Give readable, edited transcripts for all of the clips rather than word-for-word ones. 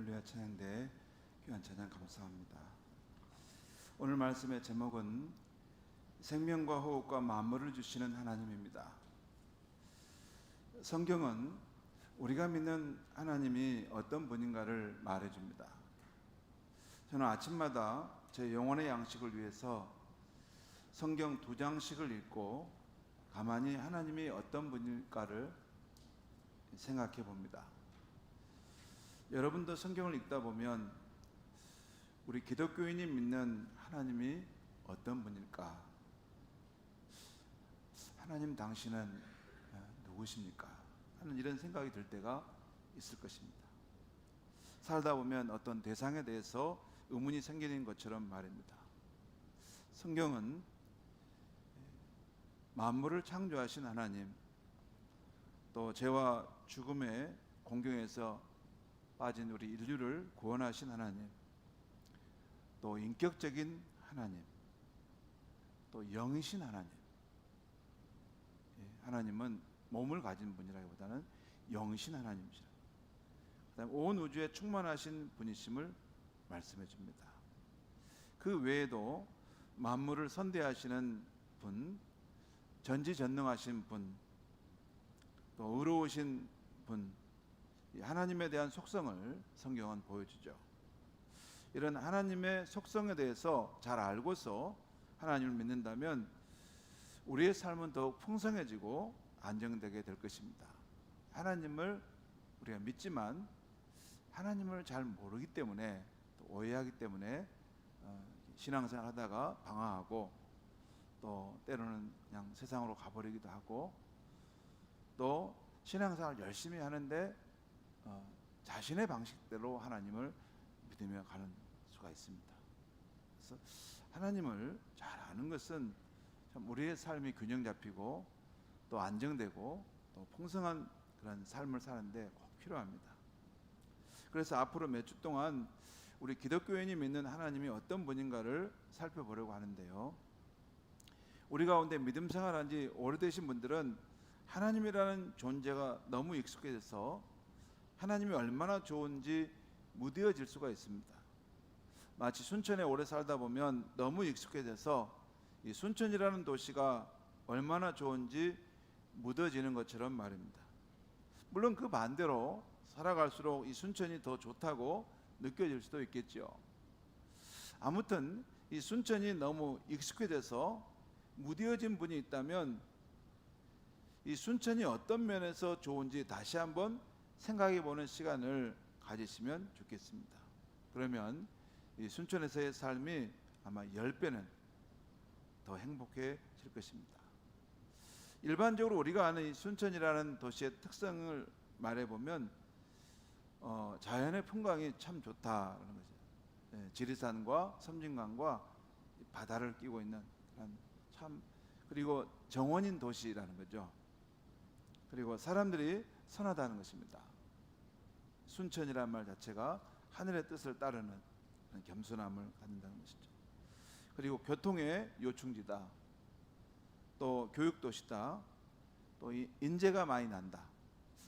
할렐루야 찬양대 귀한 찬양 감사합니다. 오늘 말씀의 제목은 생명과 호흡과 만물을 주시는 하나님입니다. 성경은 우리가 믿는 하나님이 어떤 분인가를 말해줍니다. 저는 아침마다 제 영혼의 양식을 위해서 성경 2장씩을 읽고 가만히 하나님이 어떤 분일까를 생각해 봅니다. 여러분도 성경을 읽다 보면 우리 기독교인이 믿는 하나님이 어떤 분일까? 하나님 당신은 누구십니까? 하는 이런 생각이 들 때가 있을 것입니다. 살다 보면 어떤 대상에 대해서 의문이 생기는 것처럼 말입니다. 성경은 만물을 창조하신 하나님, 또 죄와 죽음의 공경에서 빠진 우리 인류를 구원하신 하나님, 또 인격적인 하나님, 또 영이신 하나님. 하나님은 몸을 가진 분이라기보다는 영이신 하나님이시라. 그다음에 온 우주에 충만하신 분이심을 말씀해 줍니다. 그 외에도 만물을 선대하시는 분, 전지전능하신 분, 또 의로우신 분, 하나님에 대한 속성을 성경은 보여주죠. 이런 하나님의 속성에 대해서 잘 알고서 하나님을 믿는다면 우리의 삶은 더욱 풍성해지고 안정되게 될 것입니다. 하나님을 우리가 믿지만 하나님을 잘 모르기 때문에, 또 오해하기 때문에 신앙생활 하다가 방황하고, 또 때로는 그냥 세상으로 가버리기도 하고, 또 신앙생활 열심히 하는데 자신의 방식대로 하나님을 믿으며 가는 수가 있습니다. 그래서 하나님을 잘 아는 것은 참 우리의 삶이 균형 잡히고 또 안정되고 또 풍성한 그런 삶을 사는데 꼭 필요합니다. 그래서 앞으로 몇 주 동안 우리 기독교인이 믿는 하나님이 어떤 분인가를 살펴보려고 하는데요. 우리 가운데 믿음 생활한 지 오래되신 분들은 하나님이라는 존재가 너무 익숙해져서 하나님이 얼마나 좋은지 무뎌질 수가 있습니다. 마치 순천에 오래 살다 보면 너무 익숙해져서 이 순천이라는 도시가 얼마나 좋은지 묻어지는 것처럼 말입니다. 물론 그 반대로 살아갈수록 이 순천이 더 좋다고 느껴질 수도 있겠죠. 아무튼 이 순천이 너무 익숙해져서 무뎌진 분이 있다면 이 순천이 어떤 면에서 좋은지 다시 한번 생각해 보는 시간을 가지시면 좋겠습니다. 그러면 이 순천에서의 삶이 아마 10배는 더 행복해질 것입니다. 일반적으로 우리가 아는 이 순천이라는 도시의 특성을 말해보면 자연의 풍광이 참 좋다는 거죠. 지리산과 섬진강과 바다를 끼고 있는 참, 그리고 정원인 도시라는 거죠. 그리고 사람들이 선하다는 것입니다. 순천이라는 말 자체가 하늘의 뜻을 따르는 겸손함을 갖는다는 것이죠. 그리고 교통의 요충지다, 또 교육도시다, 또 인재가 많이 난다.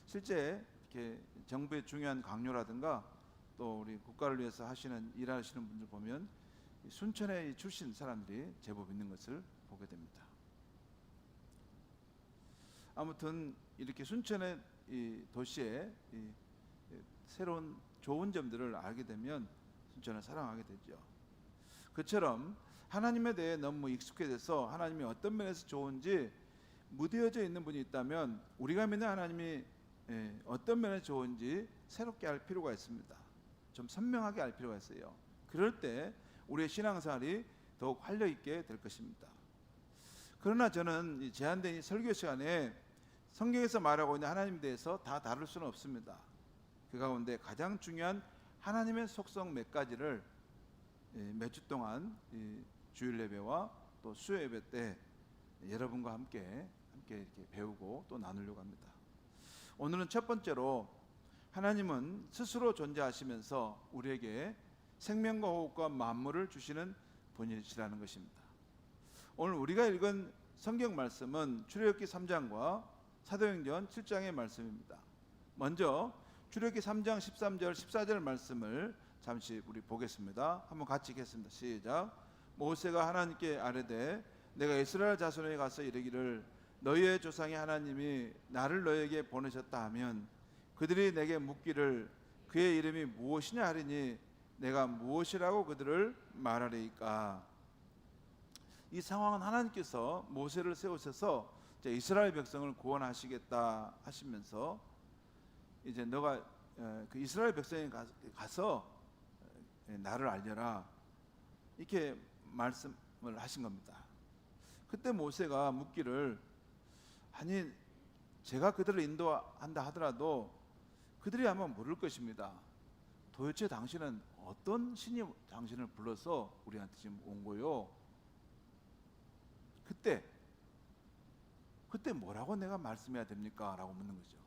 실제 이렇게 정부의 중요한 강요라든가 또 우리 국가를 위해서 일하시는 분들 보면 순천의 출신 사람들이 제법 있는 것을 보게 됩니다. 아무튼 이렇게 순천의 이 도시의 이 새로운 좋은 점들을 알게 되면 순천을 사랑하게 되죠. 그처럼 하나님에 대해 너무 익숙해져서 하나님이 어떤 면에서 좋은지 무뎌져 있는 분이 있다면 우리가 믿는 하나님이 어떤 면에서 좋은지 새롭게 알 필요가 있습니다. 좀 선명하게 알 필요가 있어요. 그럴 때 우리의 신앙생활이 더욱 활력 있게 될 것입니다. 그러나 저는 이 제한된 이 설교 시간에 성경에서 말하고 있는 하나님에 대해서 다 다룰 수는 없습니다. 그 가운데 가장 중요한 하나님의 속성 몇 가지를 몇 주 동안 주일 예배와 또 수요 예배 때 여러분과 함께 이렇게 배우고 또 나누려고 합니다. 오늘은 첫 번째로 하나님은 스스로 존재하시면서 우리에게 생명과 호흡과 만물을 주시는 분이시라는 것입니다. 오늘 우리가 읽은 성경 말씀은 출애굽기 3장과 사도행전 7장의 말씀입니다. 먼저 출애굽기 3장 13절 14절 말씀을 잠시 우리 보겠습니다. 한번 같이 읽겠습니다. 시작. 모세가 하나님께 아뢰되 내가 이스라엘 자손에게 가서 이르기를 너희의 조상의 하나님이 나를 너희에게 보내셨다 하면 그들이 내게 묻기를 그의 이름이 무엇이냐 하리니 내가 무엇이라고 그들을 말하리이까. 이 상황은 하나님께서 모세를 세우셔서 이제 이스라엘 백성을 구원하시겠다 하시면서 이제 너가 그 이스라엘 백성에 가서 나를 알려라 이렇게 말씀을 하신 겁니다. 그때 모세가 묻기를 아니 제가 그들을 인도한다 하더라도 그들이 아마 물을 것입니다. 도대체 당신은 어떤 신이 당신을 불러서 우리한테 지금 온 거요? 그때 뭐라고 내가 말씀해야 됩니까? 라고 묻는 거죠.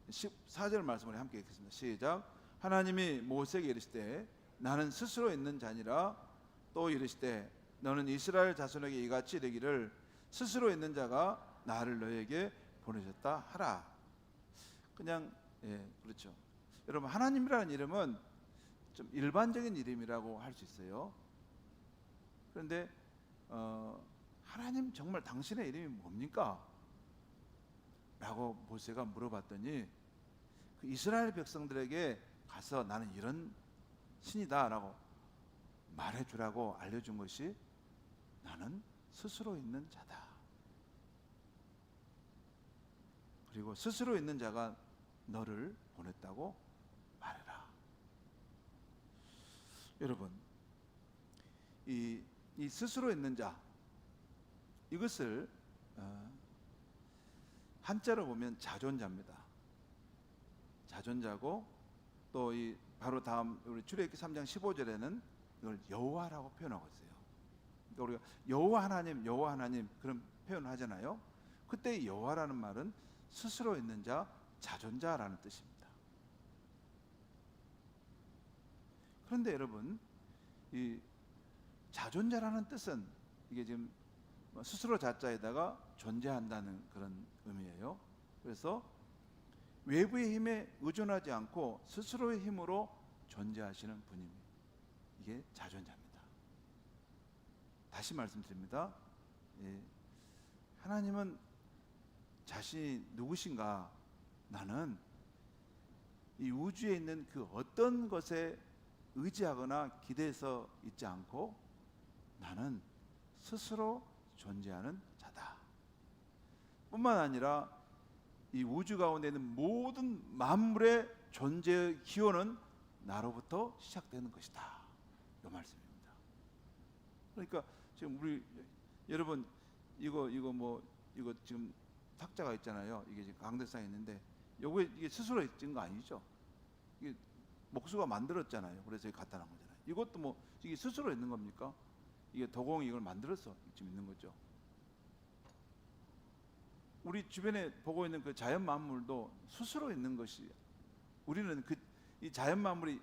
14절 말씀을 함께 읽겠습니다. 시작. 하나님이 모세에게 이르시되 나는 스스로 있는 자니라. 또 이르시되 너는 이스라엘 자손에게 이같이 이르기를 스스로 있는 자가 나를 너에게 보내셨다 하라. 그냥 그렇죠. 여러분 하나님이라는 이름은 좀 일반적인 이름이라고 할 수 있어요. 그런데 하나님 정말 당신의 이름이 뭡니까? 라고 모세가 물어봤더니 그 이스라엘 백성들에게 가서 나는 이런 신이다 라고 말해주라고 알려준 것이 나는 스스로 있는 자다. 그리고 스스로 있는 자가 너를 보냈다고 말해라. 여러분 이 스스로 있는 자 이것을 한자로 보면 자존자입니다. 자존자고 또 이 바로 다음 우리 출애굽기 3장 15절에는 이걸 여호와라고 표현하고 있어요. 그러니까 우리가 여호와 하나님 그런 표현을 하잖아요. 그때 여호와라는 말은 스스로 있는 자, 자존자라는 뜻입니다. 그런데 여러분 이 자존자라는 뜻은 이게 지금 스스로 자자에다가 존재한다는 그런 의미예요. 그래서 외부의 힘에 의존하지 않고 스스로의 힘으로 존재하시는 분입니다. 이게 자존자입니다. 다시 말씀드립니다. 하나님은 자신이 누구신가? 나는 이 우주에 있는 그 어떤 것에 의지하거나 기대서 있지 않고 나는 스스로 존재하는 자다. 뿐만 아니라 이 우주 가운데 있는 모든 만물의 존재의 기원은 나로부터 시작되는 것이다. 이 말씀입니다. 그러니까 지금 우리 여러분 이거 지금 탁자가 있잖아요. 이게 지금 강대상에 있는데 이게 스스로 찍은 거 아니죠? 이게 목수가 만들었잖아요. 그래서 갖다 놓은 거잖아요. 이것도 이게 스스로 있는 겁니까? 이게 도공이 이걸 만들어서 지금 있는 거죠. 우리 주변에 보고 있는 그 자연 만물도 스스로 있는 것이 우리는 이 자연 만물이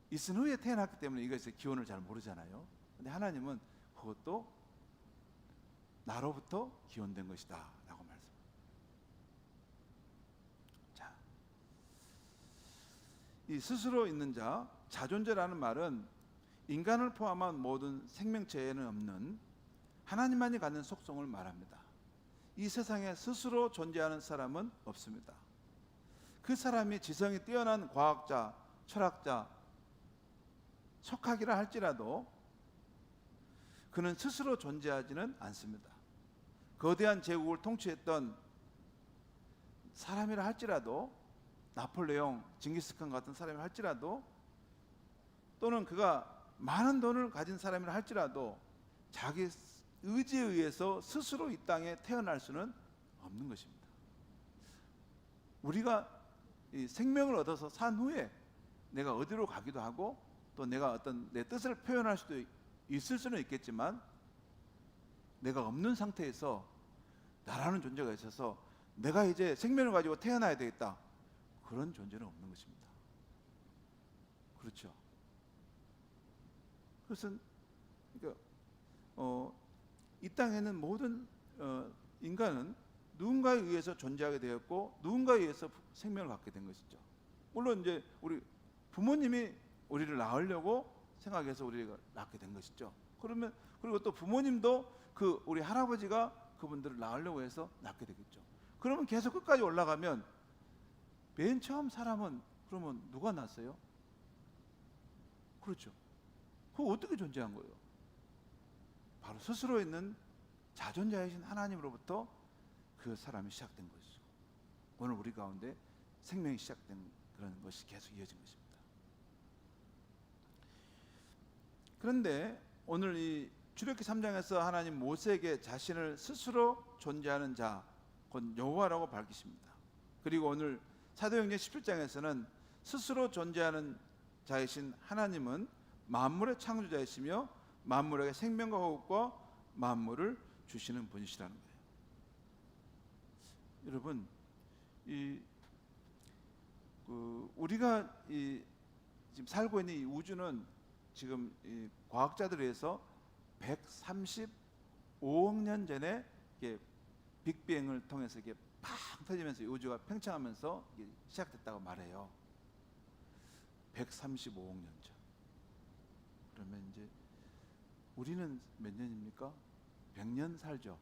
있은 후에 태어났기 때문에 이것의 기원을 잘 모르잖아요. 근데 하나님은 그것도 나로부터 기원된 것이다 라고 말씀합니다. 자, 이 스스로 있는 자, 자존자라는 말은 인간을 포함한 모든 생명체에는 없는 하나님만이 갖는 속성을 말합니다. 이 세상에 스스로 존재하는 사람은 없습니다. 그 사람이 지성이 뛰어난 과학자, 철학자, 석학이라 할지라도 그는 스스로 존재하지는 않습니다. 거대한 제국을 통치했던 사람이라 할지라도 나폴레옹, 징기스칸 같은 사람이라 할지라도 또는 그가 많은 돈을 가진 사람이라 할지라도 자기 의지에 의해서 스스로 이 땅에 태어날 수는 없는 것입니다. 우리가 이 생명을 얻어서 산 후에 내가 어디로 가기도 하고 또 내가 어떤 내 뜻을 표현할 수도 있을 수는 있겠지만 내가 없는 상태에서 나라는 존재가 있어서 내가 이제 생명을 가지고 태어나야 되겠다. 그런 존재는 없는 것입니다. 그렇죠. 그것은 그러니까 이 땅에는 모든 인간은 누군가에 의해서 존재하게 되었고 누군가에 의해서 생명을 갖게 된 것이죠. 물론 이제 우리 부모님이 우리를 낳으려고 생각해서 우리가 낳게 된 것이죠. 그러면 그리고 또 부모님도 우리 할아버지가 그분들을 낳으려고 해서 낳게 되겠죠. 그러면 계속 끝까지 올라가면 맨 처음 사람은 그러면 누가 낳았어요? 그렇죠. 그거 어떻게 존재한 거예요? 바로 스스로 있는 자존자이신 하나님으로부터 그 사람이 시작된 것이죠. 오늘 우리 가운데 생명이 시작된 그런 것이 계속 이어진 것입니다. 그런데 오늘 이 출애굽기 3장에서 하나님 모세에게 자신을 스스로 존재하는 자, 곧 여호와라고 밝히십니다. 그리고 오늘 사도행전 17장에서는 스스로 존재하는 자이신 하나님은 만물의 창조자이시며 만물에게 생명과 호흡과 만물을 주시는 분이시라는 거예요. 여러분, 우리가 지금 살고 있는 이 우주는 지금 과학자들에 의해서 135억 년 전에 빅뱅을 통해서 이게 팍 터지면서 우주가 팽창하면서 시작됐다고 말해요. 135억 년 전. 그러면 이제 우리는 몇 년입니까? 100년 살죠.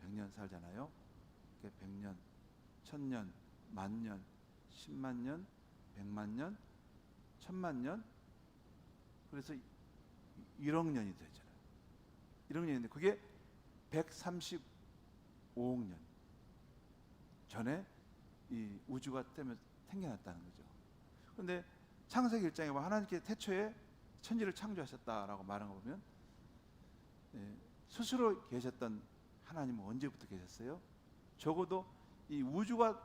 100년 살잖아요. 100년, 1000년, 만년, 10만 년, 100만 년, 1000만 년. 그래서 1억 년이 되잖아요. 1억 년인데 그게 135억 년 전에 이 우주가 생겨났다는 거죠. 그런데 창세기 1장에 보면 하나님께서 태초에 천지를 창조하셨다라고 말한 거 보면 스스로 계셨던 하나님은 언제부터 계셨어요? 적어도 이 우주가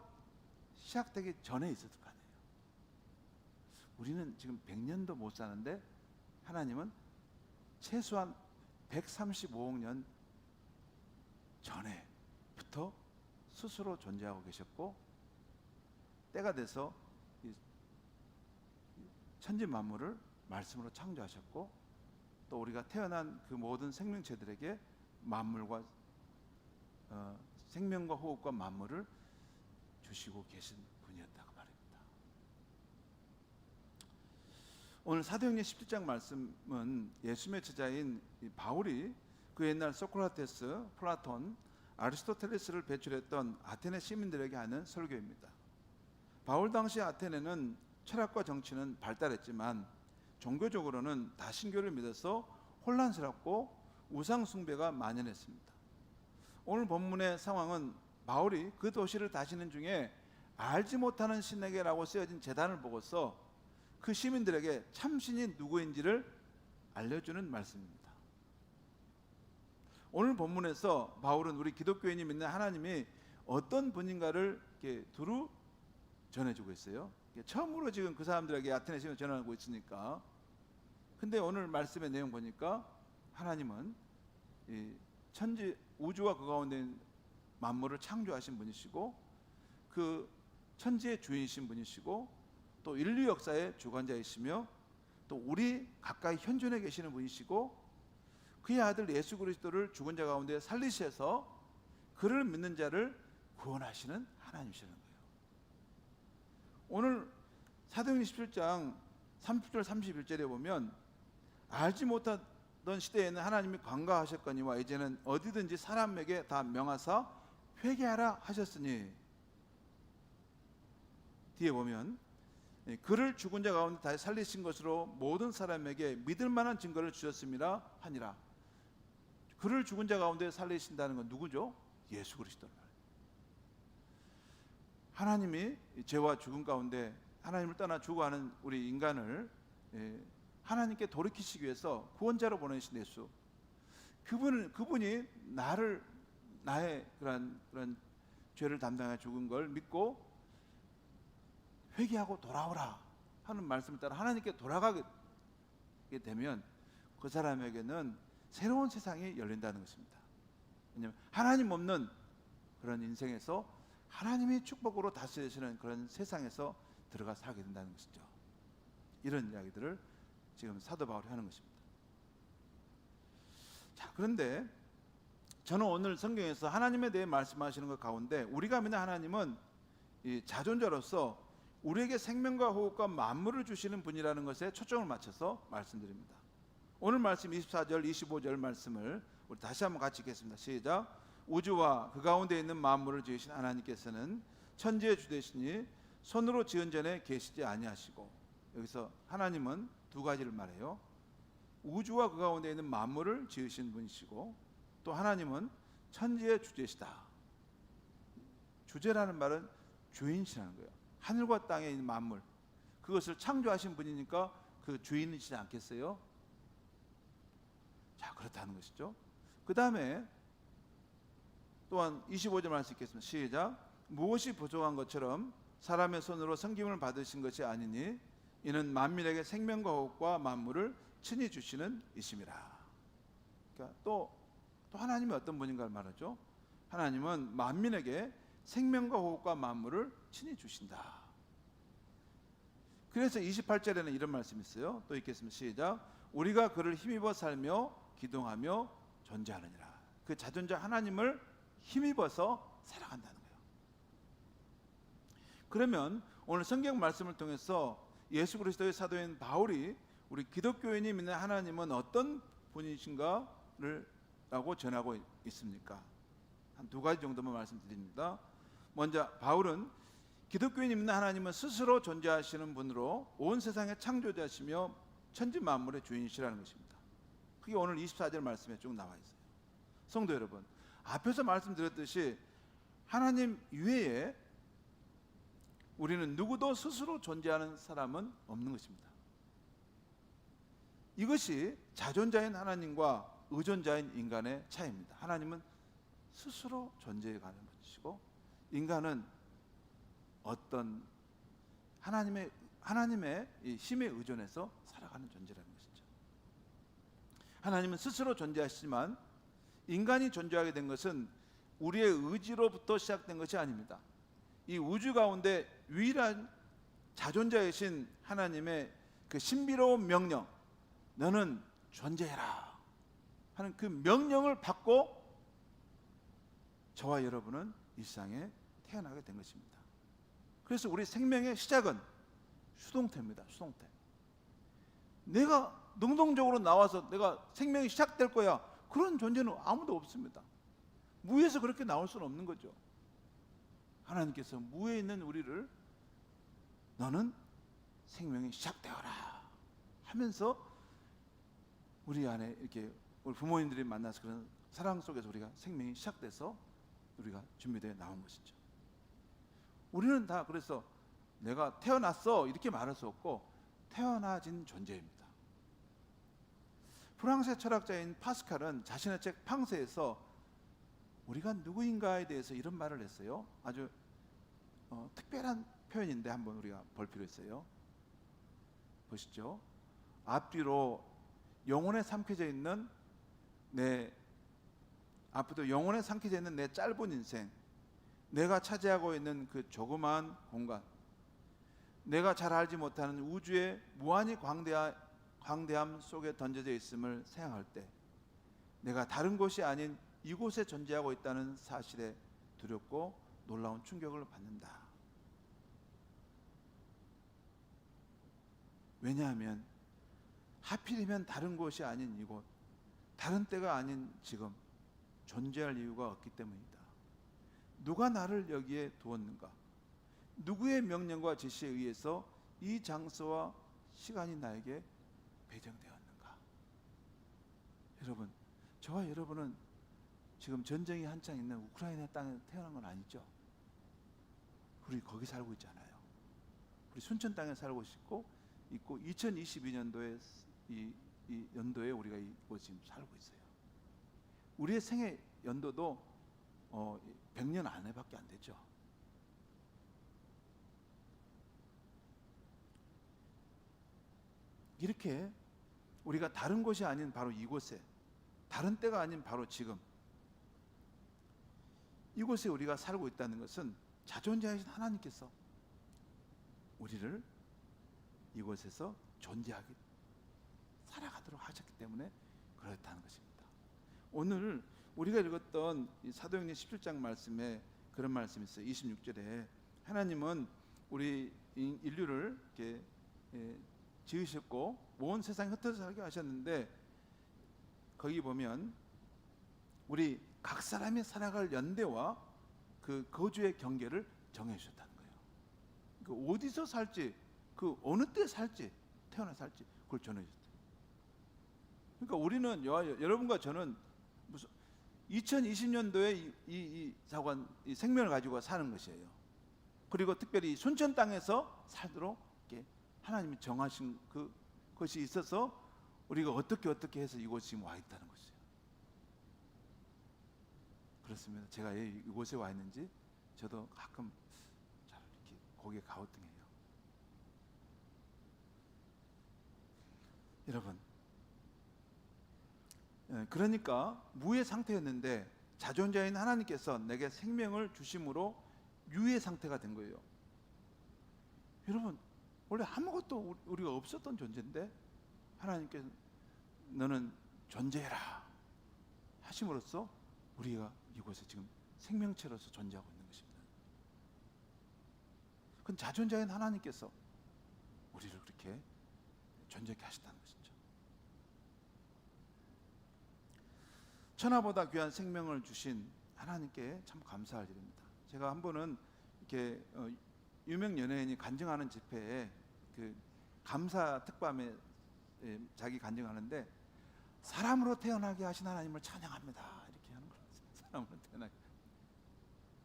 시작되기 전에 있었을 거 아니에요. 우리는 지금 100년도 못 사는데 하나님은 최소한 135억 년 전에부터 스스로 존재하고 계셨고 때가 돼서 이 천지 만물을 말씀으로 창조하셨고 또 우리가 태어난 그 모든 생명체들에게 만물과 생명과 호흡과 만물을 주시고 계신 분이었다고 말입니다. 오늘 사도행전 17장 말씀은 예수님의 제자인 바울이 그 옛날 소크라테스, 플라톤, 아리스토텔레스를 배출했던 아테네 시민들에게 하는 설교입니다. 바울 당시 아테네는 철학과 정치는 발달했지만 종교적으로는 다신교를 믿어서 혼란스럽고 우상 숭배가 만연했습니다. 오늘 본문의 상황은 바울이 그 도시를 다니는 중에 알지 못하는 신에게라고 쓰여진 제단을 보고서 그 시민들에게 참신이 누구인지를 알려주는 말씀입니다. 오늘 본문에서 바울은 우리 기독교인이 믿는 하나님이 어떤 분인가를 두루 전해주고 있어요. 처음으로 지금 그 사람들에게 아테네 시민을 전하고 있으니까. 근데 오늘 말씀의 내용 보니까 하나님은 이 천지 우주와 그 가운데 있는 만물을 창조하신 분이시고 그 천지의 주인이신 분이시고 또 인류 역사의 주관자이시며 또 우리 가까이 현존에 계시는 분이시고 그의 아들 예수 그리스도를 죽은 자 가운데 살리셔서 그를 믿는 자를 구원하시는 하나님이시는 거예요. 오늘 사도행전 17장 30절 31절에 보면 알지 못하던 시대에는 하나님이 관가하셨거니와 이제는 어디든지 사람에게 다 명하사 회개하라 하셨으니 뒤에 보면 그를 죽은 자 가운데 다시 살리신 것으로 모든 사람에게 믿을 만한 증거를 주셨음이라 하니라. 그를 죽은 자 가운데 살리신다는 건 누구죠? 예수 그리스도. 하나님이 죄와 죽음 가운데 하나님을 떠나 죽어가는 우리 인간을 하나님께 돌이키시기 위해서 구원자로 보내신 예수. 그분이 나의 그런 죄를 담당해 죽은 걸 믿고 회개하고 돌아오라 하는 말씀을 따라 하나님께 돌아가게 되면 그 사람에게는 새로운 세상이 열린다는 것입니다. 왜냐하면 하나님 없는 그런 인생에서 하나님의 축복으로 다스리시는 그런 세상에서 들어가 살게 된다는 것이죠. 이런 이야기들을 지금 사도 바울이 하는 것입니다. 자, 그런데 저는 오늘 성경에서 하나님에 대해 말씀하시는 것 가운데 우리가 믿는 하나님은 이 자존자로서 우리에게 생명과 호흡과 만물을 주시는 분이라는 것에 초점을 맞춰서 말씀드립니다. 오늘 말씀 24절 25절 말씀을 우리 다시 한번 같이 읽겠습니다. 시작. 우주와 그 가운데 있는 만물을 지으신 하나님께서는 천지의 주 되시니 손으로 지은 전에 계시지 아니하시고, 여기서 하나님은 두 가지를 말해요. 우주와 그 가운데 있는 만물을 지으신 분이시고, 또 하나님은 천지의 주제시다. 주제라는 말은 주인이시라는 거예요. 하늘과 땅에 있는 만물, 그것을 창조하신 분이니까 그 주인이시지 않겠어요? 자, 그렇다는 것이죠. 그 다음에 또한 25절 말씀 읽겠습니다. 시작. 무엇이 부족한 것처럼 사람의 손으로 섬김을 받으신 것이 아니니 이는 만민에게 생명과 호흡과 만물을 친히 주시는 이심이라. 그러니까 또 하나님이 어떤 분인가를 말하죠. 하나님은 만민에게 생명과 호흡과 만물을 친히 주신다. 그래서 28절에는 이런 말씀이 있어요. 또 읽겠습니다. 시작. 우리가 그를 힘입어 살며 기동하며 존재하느니라. 그 자존자 하나님을 힘입어서 살아간다는 거예요. 그러면 오늘 성경 말씀을 통해서 예수 그리스도의 사도인 바울이 우리 기독교인이 믿는 하나님은 어떤 분이신가를 라고 전하고 있습니까? 한 두 가지 정도만 말씀드립니다. 먼저 바울은 기독교인이 믿는 하나님은 스스로 존재하시는 분으로 온 세상의 창조자시며 천지 만물의 주인이시라는 것입니다. 그게 오늘 24절 말씀에 쭉 나와 있어요. 성도 여러분, 앞에서 말씀드렸듯이 하나님 이외에 우리는 누구도 스스로 존재하는 사람은 없는 것입니다. 이것이 자존자인 하나님과 의존자인 인간의 차이입니다. 하나님은 스스로 존재해가는 분이시고, 인간은 어떤 하나님의 이 힘에 의존해서 살아가는 존재라는 것이죠. 하나님은 스스로 존재하시지만 인간이 존재하게 된 것은 우리의 의지로부터 시작된 것이 아닙니다. 이 우주 가운데 유일한 자존자이신 하나님의 그 신비로운 명령, 너는 존재해라 하는 그 명령을 받고 저와 여러분은 이 세상에 태어나게 된 것입니다. 그래서 우리 생명의 시작은 수동태입니다. 수동태. 내가 능동적으로 나와서 내가 생명이 시작될 거야, 그런 존재는 아무도 없습니다. 무에서 그렇게 나올 수는 없는 거죠. 하나님께서 무에 있는 우리를 너는 생명이 시작되어라 하면서 우리 안에 이렇게 우리 부모님들이 만나서 그런 사랑 속에서 우리가 생명이 시작돼서 우리가 준비되어 나온 것이죠. 우리는 다 그래서 내가 태어났어 이렇게 말할 수 없고 태어나진 존재입니다. 프랑스의 철학자인 파스칼은 자신의 책 팡세에서 우리가 누구인가에 대해서 이런 말을 했어요. 아주 특별한 표현인데 한번 우리가 볼 필요 있어요. 보시죠. 앞뒤로 영혼에 삼켜져 있는 내 짧은 인생, 내가 차지하고 있는 그 조그마한 공간, 내가 잘 알지 못하는 우주의 무한히 광대함 속에 던져져 있음을 생각할 때 내가 다른 곳이 아닌 이곳에 존재하고 있다는 사실에 두렵고 놀라운 충격을 받는다. 왜냐하면 하필이면 다른 곳이 아닌 이곳, 다른 때가 아닌 지금 존재할 이유가 없기 때문이다. 누가 나를 여기에 두었는가? 누구의 명령과 지시에 의해서 이 장소와 시간이 나에게 배정되었는가? 여러분, 저와 여러분은 지금 전쟁이 한창 있는 우크라이나 땅에 태어난 건 아니죠. 우리 거기 살고 있잖아요. 우리 순천 땅에 살고 있고 2022년도에 이 연도에 우리가 이곳 지금 살고 있어요. 우리의 생애 연도도 100년 안에밖에 안 되죠. 이렇게 우리가 다른 곳이 아닌 바로 이곳에, 다른 때가 아닌 바로 지금 이곳에 우리가 살고 있다는 것은 자존자이신 하나님께서 우리를 이곳에서 살아가도록 하셨기 때문에 그렇다는 것입니다. 오늘 우리가 읽었던 이 사도행전 17장 말씀에 그런 말씀이 있어요. 26절에 하나님은 우리 인류를 이렇게 지으셨고 온 세상에 흩어져 살게 하셨는데, 거기 보면 우리 각 사람이 살아갈 연대와 그 거주의 경계를 정해 주셨다는 거예요. 그 어디서 살지, 그 어느 때 살지, 태어나 살지 그걸 정해 주셨어요. 그러니까 우리는 여러분과 저는 무슨 2020년도에 이 생명을 가지고 사는 것이에요. 그리고 특별히 순천 땅에서 살도록 이렇게 하나님이 정하신 그것이 있어서 우리가 어떻게 해서 이곳에 지금 와 있다는 것이에요. 그렇습니다. 제가 왜 이곳에 와 있는지 저도 가끔 잘 이렇게 고개 가우뚱해요. 여러분, 그러니까 무의 상태였는데 자존자인 하나님께서 내게 생명을 주심으로 유의 상태가 된 거예요. 여러분, 원래 아무것도 우리가 없었던 존재인데 하나님께서 너는 존재해라 하심으로써 우리가 이곳에 지금 생명체로서 존재하고 있는 것입니다. 그건 자존자인 하나님께서 우리를 그렇게 존재하게 하셨다는 것이죠. 천하보다 귀한 생명을 주신 하나님께 참 감사할 일입니다. 제가 한 번은 이렇게 유명 연예인이 간증하는 집회에 그 감사 특밤에 자기 간증하는데, 사람으로 태어나게 하신 하나님을 찬양합니다 이렇게 하는 거예요. 사람으로 태어나게.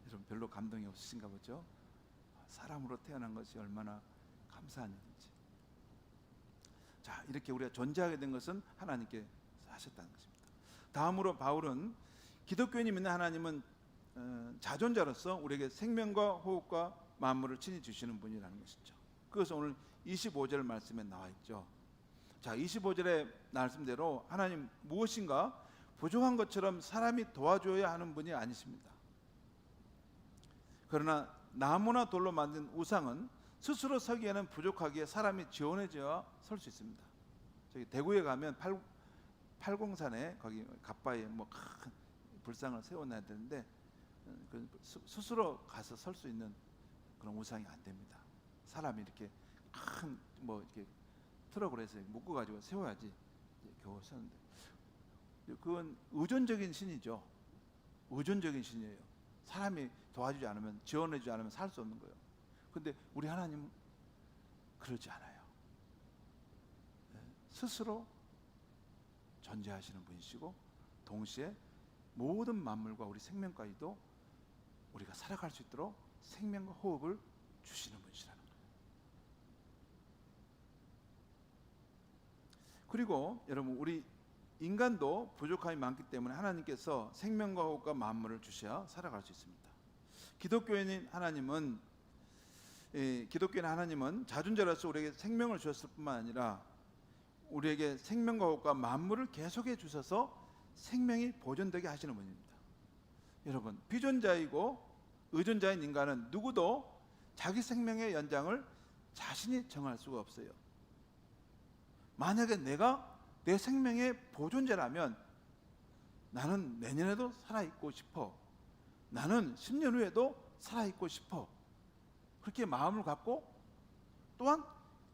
여러분 별로 감동이 없으신가 보죠? 사람으로 태어난 것이 얼마나 감사한 일인지. 자, 이렇게 우리가 존재하게 된 것은 하나님께 하셨다는 것입니다. 다음으로 바울은 기독교인이 믿는 하나님은 자존자로서 우리에게 생명과 호흡과 만물을 친히 주시는 분이라는 것이죠. 그것은 오늘 25절 말씀에 나와 있죠. 자, 25절의 말씀대로 하나님 무엇인가 부족한 것처럼 사람이 도와줘야 하는 분이 아니십니다. 그러나 나무나 돌로 만든 우상은 스스로 서기에는 부족하기에 사람이 지원해줘야 설 수 있습니다. 저기 대구에 가면 팔공산에 거기 갓바위에 뭐 큰 불상을 세워놔야 되는데 스스로 가서 설 수 있는 그런 우상이 안 됩니다. 사람이 이렇게 큰 뭐 이렇게 트럭을 해서 묶어 가지고 세워야지 겨우 서는데, 그건 의존적인 신이죠. 의존적인 신이에요. 사람이 도와주지 않으면, 지원해주지 않으면 살 수 없는 거예요. 근데 우리 하나님은 그러지 않아요. 스스로 존재하시는 분이시고 동시에 모든 만물과 우리 생명까지도 우리가 살아갈 수 있도록 생명과 호흡을 주시는 분이시라는 거예요. 그리고 여러분, 우리 인간도 부족함이 많기 때문에 하나님께서 생명과 호흡과 만물을 주셔야 살아갈 수 있습니다. 기독교인 하나님은 자존자로서 우리에게 생명을 주셨을 뿐만 아니라 우리에게 생명과 호흡과 만물을 계속해 주셔서 생명이 보존되게 하시는 분입니다. 여러분, 비존자이고 의존자인 인간은 누구도 자기 생명의 연장을 자신이 정할 수가 없어요. 만약에 내가 내 생명의 보존자라면 나는 내년에도 살아있고 싶어, 나는 10년 후에도 살아있고 싶어, 그렇게 마음을 갖고 또한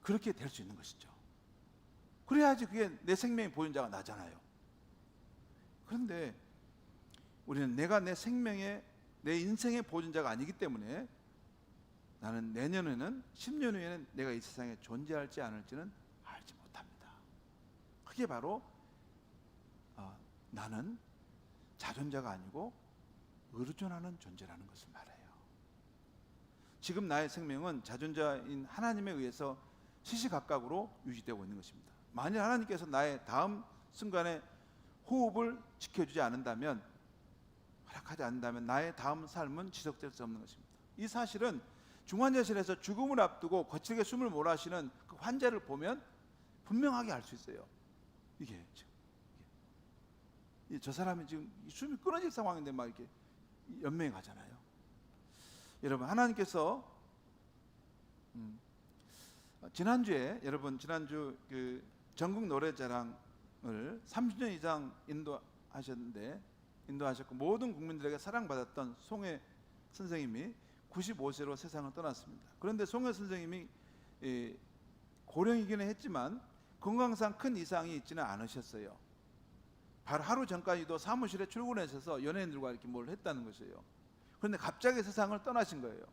그렇게 될 수 있는 것이죠. 그래야지 그게 내 생명의 보존자가 나잖아요. 그런데 우리는 내가 내 인생의 보존자가 아니기 때문에 나는 내년에는 10년 후에는 내가 이 세상에 존재할지 않을지는 알지 못합니다. 그게 바로 나는 자존자가 아니고 의존하는 존재라는 것을 말해요. 지금 나의 생명은 자존자인 하나님에 의해서 시시각각으로 유지되고 있는 것입니다. 만일 하나님께서 나의 다음 순간에 호흡을 지켜주지 않는다면, 허락하지 않는다면 나의 다음 삶은 지속될 수 없는 것입니다. 이 사실은 중환자실에서 죽음을 앞두고 거칠게 숨을 몰아쉬는 그 환자를 보면 분명하게 알 수 있어요. 이게 저 사람이 지금 숨이 끊어질 상황인데 막 이렇게 연명해 가잖아요. 여러분, 하나님께서 지난주 그 전국 노래자랑을 30년 이상 인도하셨는데 인도하셨고 모든 국민들에게 사랑받았던 송해 선생님이 95세로 세상을 떠났습니다. 그런데 송해 선생님이 고령이기는 했지만 건강상 큰 이상이 있지는 않으셨어요. 바로 하루 전까지도 사무실에 출근하셔서 연예인들과 이렇게 뭘 했다는 것이에요. 그런데 갑자기 세상을 떠나신 거예요.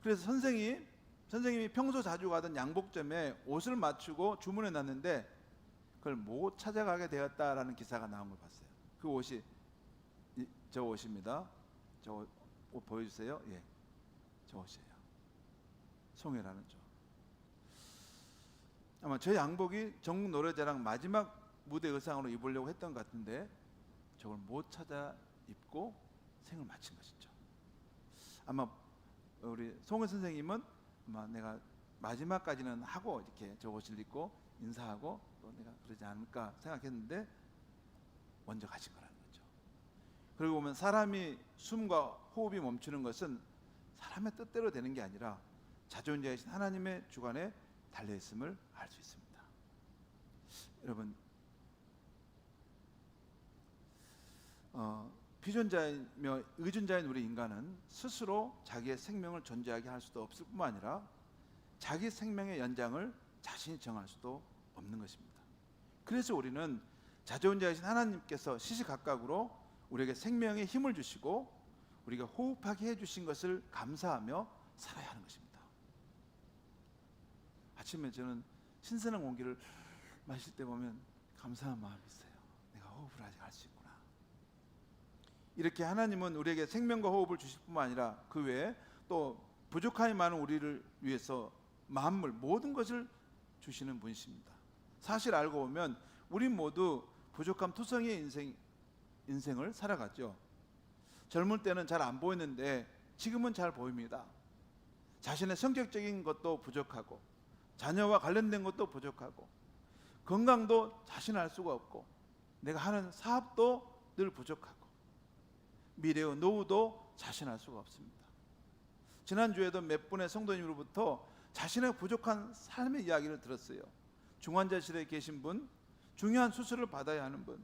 그래서 선생님이 평소 자주 가던 양복점에 옷을 맞추고 주문해 놨는데 그걸 못 찾아가게 되었다라는 기사가 나온 걸 봤어요. 그 옷이 저 옷입니다. 저 옷 보여주세요. 예, 저 옷이에요. 송해라는 저. 아마 저 양복이 전국 노래자랑 마지막 무대 의상으로 입으려고 했던 것 같은데 저걸 못 찾아 입고 생을 마친 것이죠. 아마 우리 송해 선생님은 아마 내가 마지막까지는 하고 이렇게 저 옷을 입고 인사하고 또 내가 그러지 않을까 생각했는데 먼저 가신 거라는 거죠. 그리고 보면 사람이 숨과 호흡이 멈추는 것은 사람의 뜻대로 되는 게 아니라 자존자이신 하나님의 주관에 달려 있음을 알 수 있습니다. 여러분, 피존자이며 의존자인 우리 인간은 스스로 자기의 생명을 존재하게 할 수도 없을 뿐만 아니라 자기 생명의 연장을 자신이 정할 수도 없는 것입니다. 그래서 우리는 자존자이신 하나님께서 시시각각으로 우리에게 생명의 힘을 주시고 우리가 호흡하게 해주신 것을 감사하며 살아야 하는 것입니다. 아침에 저는 신선한 공기를 마실 때 보면 감사한 마음이 있어요. 내가 호흡을 아직 할 수 있구나. 이렇게 하나님은 우리에게 생명과 호흡을 주실 뿐만 아니라 그 외에 또 부족함이 많은 우리를 위해서 만물 모든 것을 주시는 분이십니다. 사실 알고 보면 우리 모두 부족함 투성이의 인생을 살아갔죠. 젊을 때는 잘 안 보였는데 지금은 잘 보입니다. 자신의 성격적인 것도 부족하고 자녀와 관련된 것도 부족하고 건강도 자신할 수가 없고 내가 하는 사업도 늘 부족하고 미래의 노후도 자신할 수가 없습니다. 지난주에도 몇 분의 성도님으로부터 자신의 부족한 삶의 이야기를 들었어요. 중환자실에 계신 분, 중요한 수술을 받아야 하는 분,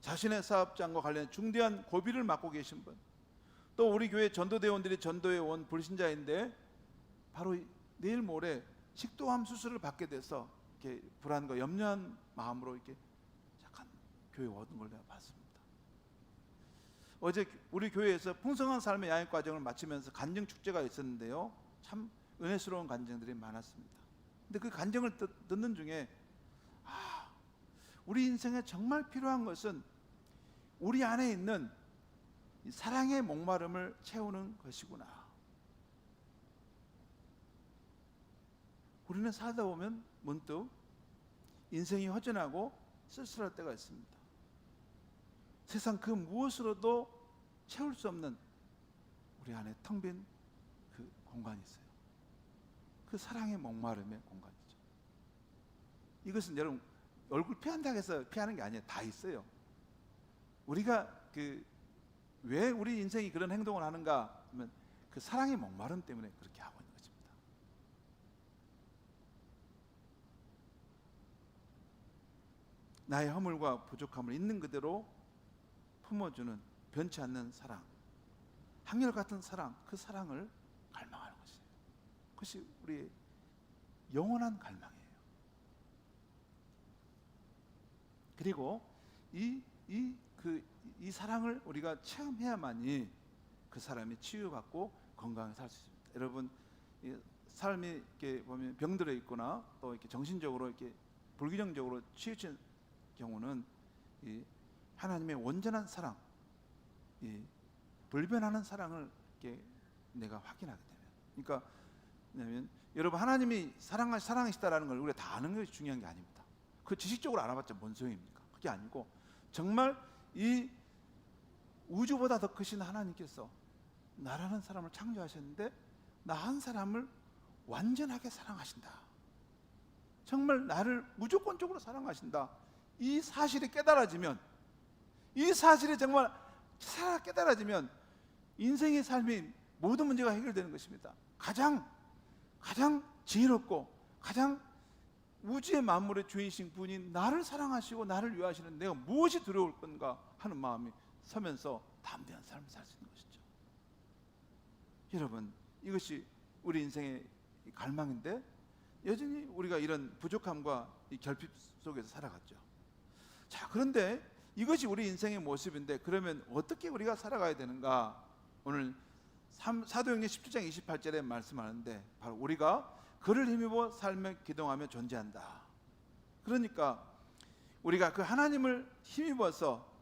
자신의 사업장과 관련 중대한 고비를 맡고 계신 분, 또 우리 교회 전도대원들이 전도에 온 불신자인데 바로 내일 모레 식도암 수술을 받게 돼서 이렇게 불안과 염려한 마음으로 이렇게 잠깐 교회 오는 걸 내가 봤습니다. 어제 우리 교회에서 풍성한 삶의 양육 과정을 마치면서 간증 축제가 있었는데요. 참 은혜스러운 간증들이 많았습니다. 근데 그 간증을 듣는 중에 우리 인생에 정말 필요한 것은 우리 안에 있는 사랑의 목마름을 채우는 것이구나. 우리는 살다 보면 문득 인생이 허전하고 쓸쓸할 때가 있습니다. 세상 그 무엇으로도 채울 수 없는 우리 안에 텅 빈 그 공간이 있어요. 그 사랑의 목마름의 공간이죠. 이것은 여러분 얼굴 피한다고 해서 피하는 게 아니에요. 다 있어요. 우리가 왜 우리 인생이 그런 행동을 하는가 하면 그 사랑의 목마름 때문에 그렇게 하고 있는 것입니다. 나의 허물과 부족함을 있는 그대로 품어주는 변치 않는 사랑, 한결같은 사랑, 그 사랑을 갈망하는 것이에요. 그것이 우리의 영원한 갈망이에요. 그리고 이 사랑을 우리가 체험해야만이 그 사람이 치유받고 건강하게 살 수 있습니다. 여러분, 삶이 이렇게 보면 병들어 있거나 또 이렇게 정신적으로 이렇게 불균형적으로 치우친 경우는 이 하나님의 온전한 사랑, 이 불변하는 사랑을 이렇게 내가 확인하게 되면, 그러니까 왜냐하면 여러분 하나님이 사랑이시다라는 걸 우리가 다 아는 것이 중요한 게 아닙니다. 그 지식적으로 알아봤자 뭔 소용입니까? 그게 아니고 정말 이 우주보다 더 크신 하나님께서 나라는 사람을 창조하셨는데 나 한 사람을 완전하게 사랑하신다. 정말 나를 무조건적으로 사랑하신다. 이 사실이 깨달아지면, 이 사실이 정말 깨달아지면 인생의 삶이 모든 문제가 해결되는 것입니다. 가장 지혜롭고 가장 우주의 만물의 주인이신 분이 나를 사랑하시고 나를 위하시는 내가 무엇이 두려울 건가 하는 마음이 서면서 담대한 삶을 살 수 있는 것이죠. 여러분, 이것이 우리 인생의 갈망인데 여전히 우리가 이런 부족함과 이 결핍 속에서 살아갔죠. 자, 그런데 이것이 우리 인생의 모습인데 그러면 어떻게 우리가 살아가야 되는가? 오늘 사도행전 17장 28절에 말씀하는데 바로 우리가 그를 힘입어 삶에 기동하며 존재한다. 그러니까 우리가 그 하나님을 힘입어서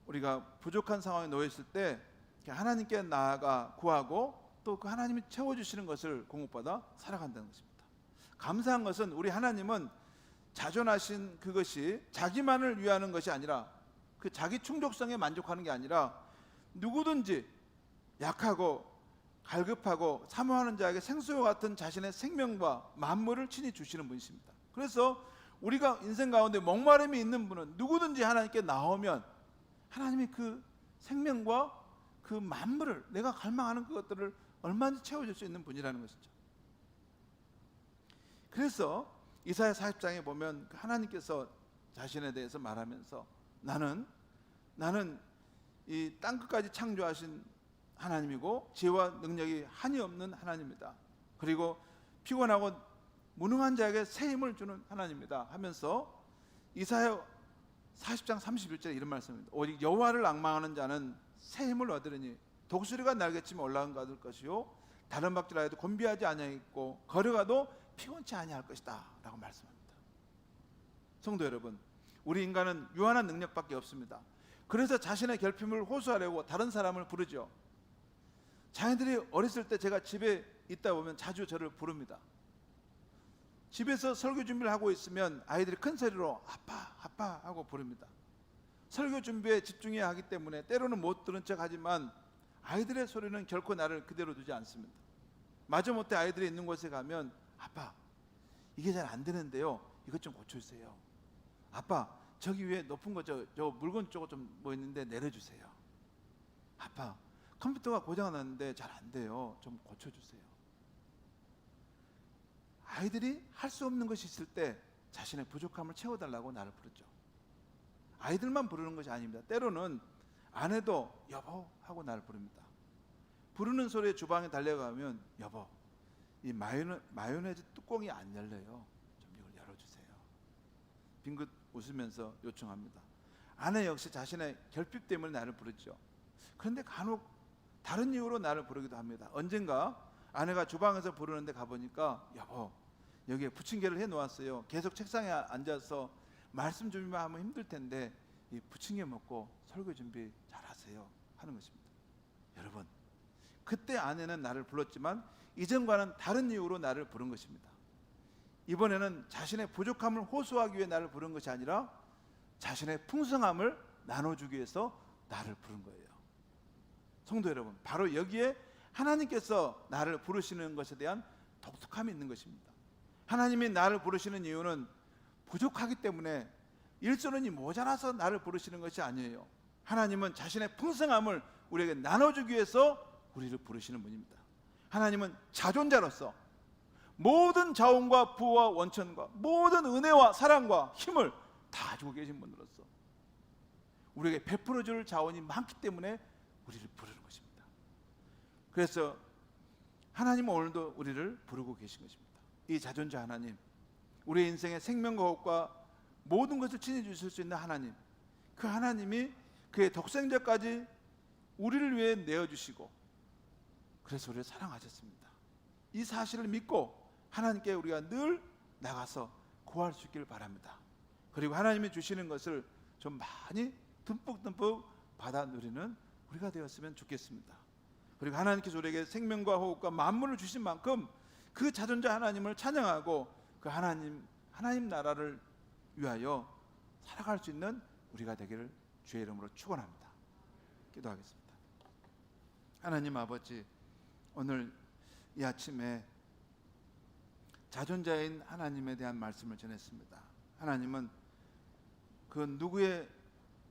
우리가 부족한 상황에 놓였을 때 하나님께 나아가 구하고 또 그 하나님이 채워주시는 것을 공급받아 살아간다는 것입니다. 감사한 것은 우리 하나님은 자존하신 그것이 자기만을 위하는 것이 아니라 그 자기 충족성에 만족하는 게 아니라 누구든지 약하고 갈급하고 사모하는 자에게 생수와 같은 자신의 생명과 만물을 친히 주시는 분이십니다. 그래서 우리가 인생 가운데 목마름이 있는 분은 누구든지 하나님께 나오면 하나님이 그 생명과 그 만물을 내가 갈망하는 그것들을 얼마든지 채워줄 수 있는 분이라는 것이죠. 그래서 이사야 40장에 보면 하나님께서 자신에 대해서 말하면서 나는 이 땅끝까지 창조하신 하나님이고 지혜와 능력이 한이 없는 하나님이다. 그리고 피곤하고 무능한 자에게 새 힘을 주는 하나님이다 하면서 이사야 40장 31절에 이런 말씀입니다. 오직 여호와를 앙망하는 자는 새 힘을 얻으리니 독수리가 날개치며 올라가들 것이요 다른 박질하여 곤비하지 아니하겠고 걸어가도 피곤치 아니할 것이다 라고 말씀합니다. 성도 여러분, 우리 인간은 유한한 능력밖에 없습니다. 그래서 자신의 결핍을 호소하려고 다른 사람을 부르죠. 자녀들이 어렸을 때 제가 집에 있다 보면 자주 저를 부릅니다. 집에서 설교 준비를 하고 있으면 아이들이 큰 소리로 아빠 아빠 하고 부릅니다. 설교 준비에 집중해야 하기 때문에 때로는 못 들은 척 하지만 아이들의 소리는 결코 나를 그대로 두지 않습니다. 마지못해 아이들이 있는 곳에 가면 아빠 이게 잘 안 되는데요, 이것 좀 고쳐주세요. 아빠 저기 위에 높은 거 저 물건 쪽으로 좀 뭐 있는데 내려주세요. 아빠 컴퓨터가 고장 났는데 잘 안 돼요, 좀 고쳐주세요. 아이들이 할 수 없는 것이 있을 때 자신의 부족함을 채워달라고 나를 부르죠. 아이들만 부르는 것이 아닙니다. 때로는 아내도 여보 하고 나를 부릅니다. 부르는 소리에 주방에 달려가면 여보 이 마요네즈 뚜껑이 안 열려요, 좀 이걸 열어주세요. 빙긋 웃으면서 요청합니다. 아내 역시 자신의 결핍 때문에 나를 부르죠. 그런데 간혹 다른 이유로 나를 부르기도 합니다. 언젠가 아내가 주방에서 부르는데 가보니까 여보 여기에 부침개를 해놓았어요. 계속 책상에 앉아서 말씀 준비만 하면 힘들 텐데 이 부침개 먹고 설교 준비 잘하세요 하는 것입니다. 여러분, 그때 아내는 나를 불렀지만 이전과는 다른 이유로 나를 부른 것입니다. 이번에는 자신의 부족함을 호소하기 위해 나를 부른 것이 아니라 자신의 풍성함을 나눠주기 위해서 나를 부른 거예요. 성도 여러분, 바로 여기에 하나님께서 나를 부르시는 것에 대한 독특함이 있는 것입니다. 하나님이 나를 부르시는 이유는 부족하기 때문에 일손이 모자라서 나를 부르시는 것이 아니에요. 하나님은 자신의 풍성함을 우리에게 나눠주기 위해서 우리를 부르시는 분입니다. 하나님은 자존자로서 모든 자원과 부와 원천과 모든 은혜와 사랑과 힘을 다 가지고 계신 분으로서 우리에게 베풀어 줄 자원이 많기 때문에 우리를 부르는 것입니다. 그래서 하나님은 오늘도 우리를 부르고 계신 것입니다. 이 자존자 하나님, 우리의 인생의 생명과 호흡과 모든 것을 친히 주실 수 있는 하나님, 그 하나님이 그의 독생자까지 우리를 위해 내어주시고 그래서 우리를 사랑하셨습니다. 이 사실을 믿고 하나님께 우리가 늘 나가서 구할 수 있기를 바랍니다. 그리고 하나님이 주시는 것을 좀 많이 듬뿍듬뿍 받아 누리는 우리가 되었으면 좋겠습니다. 그리고 하나님께서 우리에게 생명과 호흡과 만물을 주신 만큼 그 자존자 하나님을 찬양하고 그 하나님 나라를 위하여 살아갈 수 있는 우리가 되기를 주의 이름으로 축원합니다. 기도하겠습니다. 하나님 아버지, 오늘 이 아침에 자존자인 하나님에 대한 말씀을 전했습니다. 하나님은 그 누구에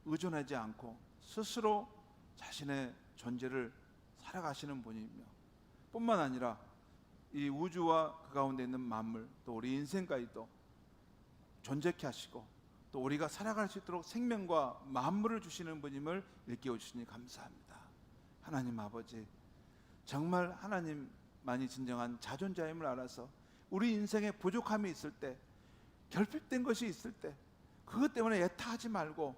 의존하지 않고 스스로 자신의 존재를 살아가시는 분이며 뿐만 아니라 이 우주와 그 가운데 있는 만물 또 우리 인생까지도 존재케 하시고 또 우리가 살아갈 수 있도록 생명과 만물을 주시는 분임을 일깨워 주시니 감사합니다. 하나님 아버지, 정말 하나님만이 진정한 자존자임을 알아서 우리 인생에 부족함이 있을 때, 결핍된 것이 있을 때 그것 때문에 애타하지 말고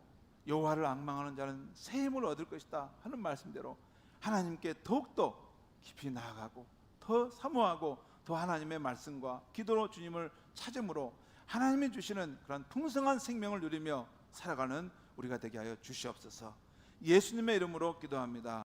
여호와를 앙망하는 자는 새 힘을 얻을 것이다 하는 말씀대로 하나님께 더욱더 깊이 나아가고 더 사모하고 더 하나님의 말씀과 기도로 주님을 찾음으로 하나님이 주시는 그런 풍성한 생명을 누리며 살아가는 우리가 되게 하여 주시옵소서. 예수님의 이름으로 기도합니다.